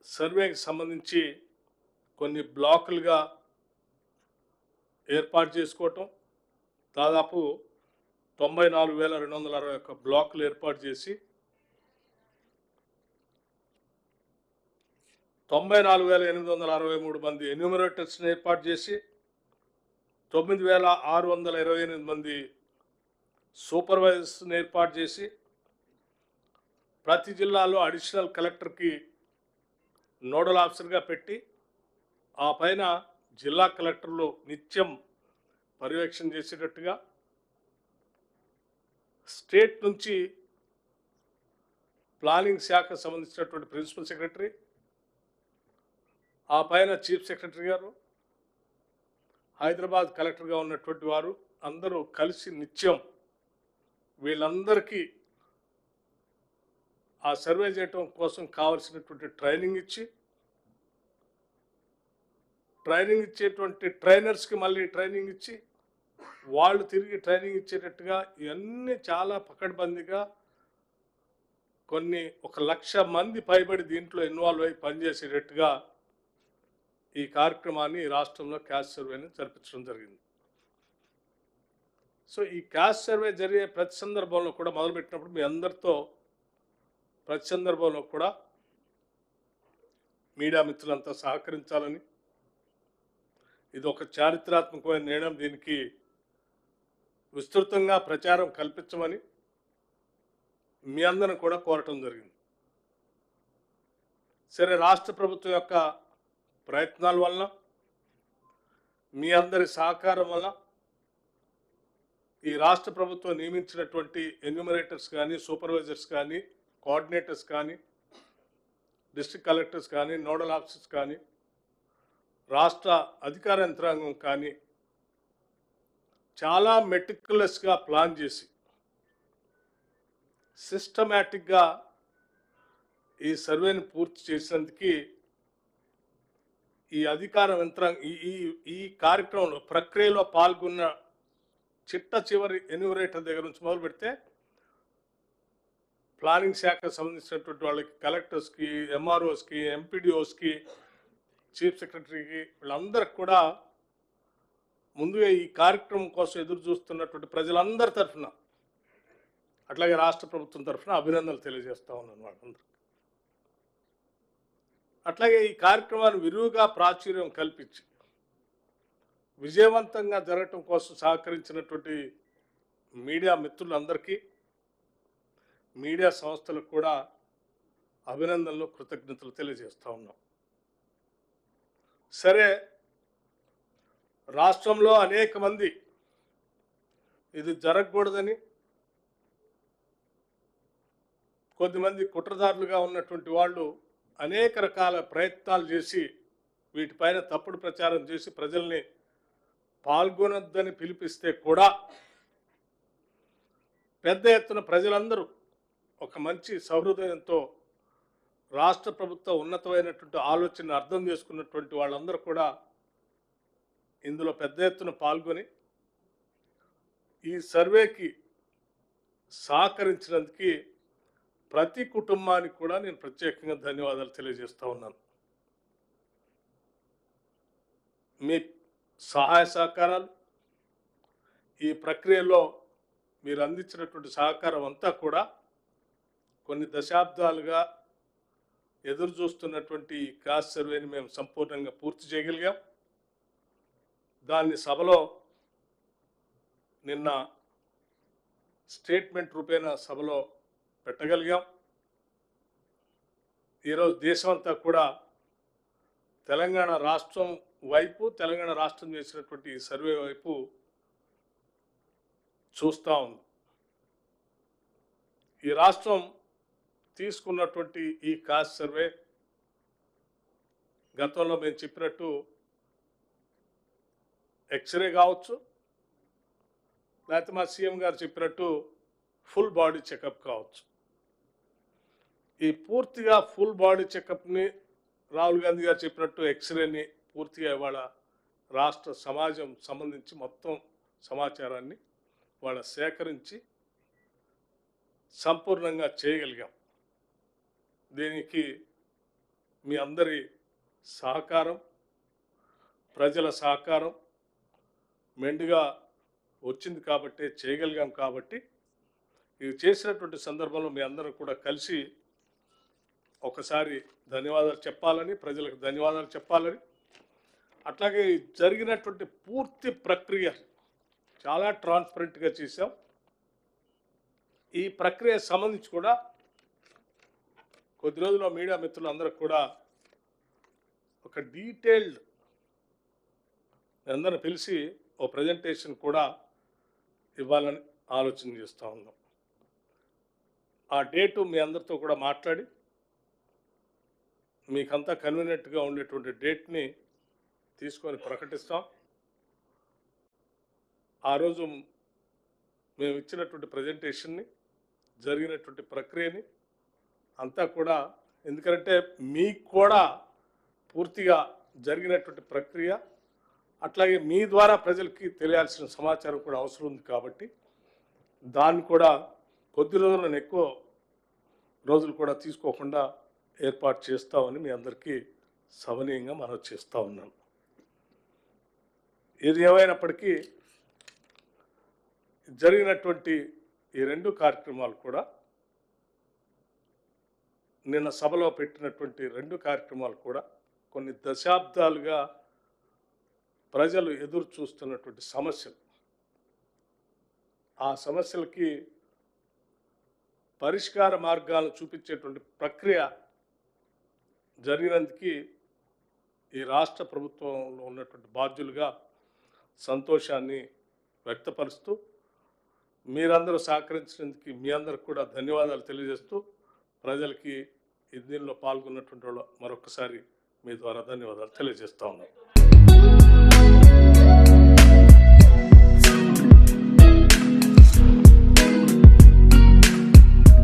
సర్వేకి సంబంధించి కొన్ని బ్లాకులుగా ఏర్పాటు చేసుకోవటం, దాదాపు 94,261 బ్లాకులు ఏర్పాటు చేసి 94,863 మంది ఎన్యూమరేటర్స్ని ఏర్పాటు చేసి 9,628 మంది సూపర్వైజర్స్ని ఏర్పాటు చేసి ప్రతి జిల్లాలో అడిషనల్ కలెక్టర్కి నోడల్ ఆఫీసర్గా పెట్టి ఆ పైన జిల్లా కలెక్టర్లు నిత్యం పర్యవేక్షణ చేసేటట్టుగా, స్టేట్ నుంచి ప్లానింగ్ శాఖకు సంబంధించినటువంటి ప్రిన్సిపల్ సెక్రటరీ, ఆ పైన చీఫ్ సెక్రటరీ గారు, హైదరాబాద్ కలెక్టర్గా ఉన్నటువంటి వారు అందరూ కలిసి నిత్యం వీళ్ళందరికీ ఆ సర్వే చేయటం కోసం కావలసినటువంటి ట్రైనింగ్ ఇచ్చేటువంటి ట్రైనర్స్కి మళ్ళీ ట్రైనింగ్ ఇచ్చి వాళ్ళు తిరిగి ట్రైనింగ్ ఇచ్చేటట్టుగా ఇవన్నీ చాలా పకడ్బందీగా కొన్ని 1,00,000 మంది పైబడి దీంట్లో ఇన్వాల్వ్ అయ్యి పనిచేసేటట్టుగా ఈ కార్యక్రమాన్ని రాష్ట్రంలో క్యాస్ట్ సర్వేని జరిపించడం జరిగింది. సో ఈ క్యాస్ట్ సర్వే జరిగే ప్రతి సందర్భంలో కూడా మొదలుపెట్టినప్పుడు మీ అందరితో ప్రతి సందర్భంలో కూడా మీడియా మిత్రులంతా సహకరించాలని, ఇది ఒక చారిత్రాత్మకమైన నిర్ణయం, దీనికి విస్తృతంగా ప్రచారం కల్పించమని మీ అందరిని కూడా కోరటం జరిగింది. సరే, రాష్ట్ర ప్రభుత్వం యొక్క ప్రయత్నాల వల్ల, మీ అందరి సహకారం వల్ల ఈ రాష్ట్ర ప్రభుత్వం నియమించినటువంటి ఎన్యూమరేటర్స్ కానీ, సూపర్వైజర్స్ కానీ, కోఆర్డినేటర్స్ కానీ, డిస్ట్రిక్ట్ కలెక్టర్స్ కానీ, నోడల్ ఆఫీసర్స్ కానీ, రాష్ట్ర అధికార యంత్రాంగం కానీ చాలా మెటిక్యులస్గా ప్లాన్ చేసి సిస్టమేటిక్గా ఈ సర్వేని పూర్తి చేసినందుకు ఈ అధికార యంత్రాంగం ఈ కార్యక్రమంలో ప్రక్రియలో పాల్గొన్న చిట్ట చివరి ఎన్యూమరేటర్ దగ్గర నుంచి మొదలు పెడితే ప్లానింగ్ శాఖకు సంబంధించినటువంటి వాళ్ళకి, కలెక్టర్స్కి, ఎంఆర్ఓస్కి, ఎంపీడీఓస్కి, చీఫ్ సెక్రటరీకి, వీళ్ళందరికి కూడా ముందుగా ఈ కార్యక్రమం కోసం ఎదురు చూస్తున్నటువంటి ప్రజలందరి తరఫున, అట్లాగే రాష్ట్ర ప్రభుత్వం తరఫున అభినందనలు తెలియజేస్తూ ఉన్నాను వాళ్ళందరికీ. అట్లాగే ఈ కార్యక్రమాన్ని విరివిగా ప్రాచుర్యం కల్పించి విజయవంతంగా జరగటం కోసం సహకరించినటువంటి మీడియా మిత్రులందరికీ, మీడియా సంస్థలకు కూడా అభినందనలు, కృతజ్ఞతలు తెలియజేస్తూ ఉన్నాం. సరే, రాష్ట్రంలో అనేక మంది ఇది జరగకూడదని, కొద్దిమంది కుట్రదారులుగా ఉన్నటువంటి వాళ్ళు అనేక రకాల ప్రయత్నాలు చేసి వీటిపైన తప్పుడు ప్రచారం చేసి ప్రజల్ని పాల్గొనొద్దని పిలిపిస్తే కూడా పెద్ద ఎత్తున ప్రజలందరూ ఒక మంచి సహృదయంతో రాష్ట్ర ప్రభుత్వ ఉన్నతమైనటువంటి ఆలోచనను అర్థం చేసుకున్నటువంటి వాళ్ళందరూ కూడా ఇందులో పెద్ద ఎత్తున పాల్గొని ఈ సర్వేకి సహకరించినందుకు ప్రతి కుటుంబానికి కూడా నేను ప్రత్యేకంగా ధన్యవాదాలు తెలియజేస్తూ ఉన్నాను. మీ సహాయ సహకారాలు, ఈ ప్రక్రియలో మీరు అందించినటువంటి సహకారం అంతా కూడా కొన్ని దశాబ్దాలుగా ఎదురు చూస్తున్నటువంటి ఈ కాస్ట్ సర్వేని మేము సంపూర్ణంగా పూర్తి చేయగలిగాం. దాన్ని సభలో నిన్న స్టేట్మెంట్ రూపేణ సభలో పెట్టగలిగాం. ఈరోజు దేశమంతా కూడా తెలంగాణ రాష్ట్రం వైపు, తెలంగాణ రాష్ట్రం చేసినటువంటి ఈ సర్వే వైపు చూస్తూ ఉంది. ఈ రాష్ట్రం తీసుకున్నటువంటి ఈ కాస్ట్ సర్వే గతంలో మేము చెప్పినట్టు ఎక్స్రే కావచ్చు, లేకపోతే మా సీఎం గారు చెప్పినట్టు ఫుల్ బాడీ చెకప్ కావచ్చు. ఈ పూర్తిగా ఫుల్ బాడీ చెకప్ని రాహుల్ గాంధీ గారు చెప్పినట్టు ఎక్స్రేని పూర్తిగా ఇవాళ రాష్ట్ర సమాజం సంబంధించి మొత్తం సమాచారాన్ని వాళ్ళ సేకరించి సంపూర్ణంగా చేయగలిగాం. దీనికి మీ అందరి సహకారం, ప్రజల సహకారం మెండుగా వచ్చింది కాబట్టి చేయగలిగాం. కాబట్టి ఇది చేసినటువంటి సందర్భంలో మీ అందరూ కూడా కలిసి ఒకసారి ధన్యవాదాలు చెప్పాలని, ప్రజలకు ధన్యవాదాలు చెప్పాలని, అట్లాగే జరిగినటువంటి పూర్తి ప్రక్రియ చాలా ట్రాన్స్పరెంట్గా చేశాం. ఈ ప్రక్రియ సంబంధించి కూడా కొద్ది రోజుల్లో మీడియా మిత్రులందరూ కూడా ఒక డీటెయిల్డ్ అందరిని పిలిచి ఓ ప్రజెంటేషన్ కూడా ఇవ్వాలని ఆలోచన చేస్తూ ఉన్నాం. ఆ డేటు మీ అందరితో కూడా మాట్లాడి మీకంతా కన్వీనియంట్గా ఉండేటువంటి డేట్ని తీసుకొని ప్రకటిస్తాం. ఆ రోజు మేము ఇచ్చినటువంటి ప్రజెంటేషన్ని, జరిగినటువంటి ప్రక్రియని అంతా కూడా, ఎందుకంటే మీకు కూడా పూర్తిగా జరిగినటువంటి ప్రక్రియ అట్లాగే మీ ద్వారా ప్రజలకి తెలియాల్సిన సమాచారం కూడా అవసరం ఉంది. కాబట్టి దాన్ని కూడా కొద్ది రోజులను ఎక్కువ రోజులు కూడా తీసుకోకుండా ఏర్పాటు చేస్తామని మీ అందరికీ సవనీయంగా మనవి చేస్తూ ఉన్నాను. ఇది ఏమైనప్పటికీ జరిగినటువంటి ఈ రెండు కార్యక్రమాలు కూడా, నిన్న సభలో పెట్టినటువంటి రెండు కార్యక్రమాలు కూడా కొన్ని దశాబ్దాలుగా ప్రజలు ఎదురు చూస్తున్నటువంటి సమస్యలు. ఆ సమస్యలకి పరిష్కార మార్గాలను చూపించేటువంటి ప్రక్రియ జరిగినందుకు ఈ రాష్ట్ర ప్రభుత్వంలో ఉన్నటువంటి బాధ్యులుగా సంతోషాన్ని వ్యక్తపరుస్తూ, మీరందరూ సహకరించినందుకు మీ అందరికి కూడా ధన్యవాదాలు తెలియజేస్తూ, ప్రజలకి దీనిలో పాల్గొన్నటువంటి వాళ్ళు మరొకసారి మీ ద్వారా ధన్యవాదాలు తెలియజేస్తా ఉన్నాను.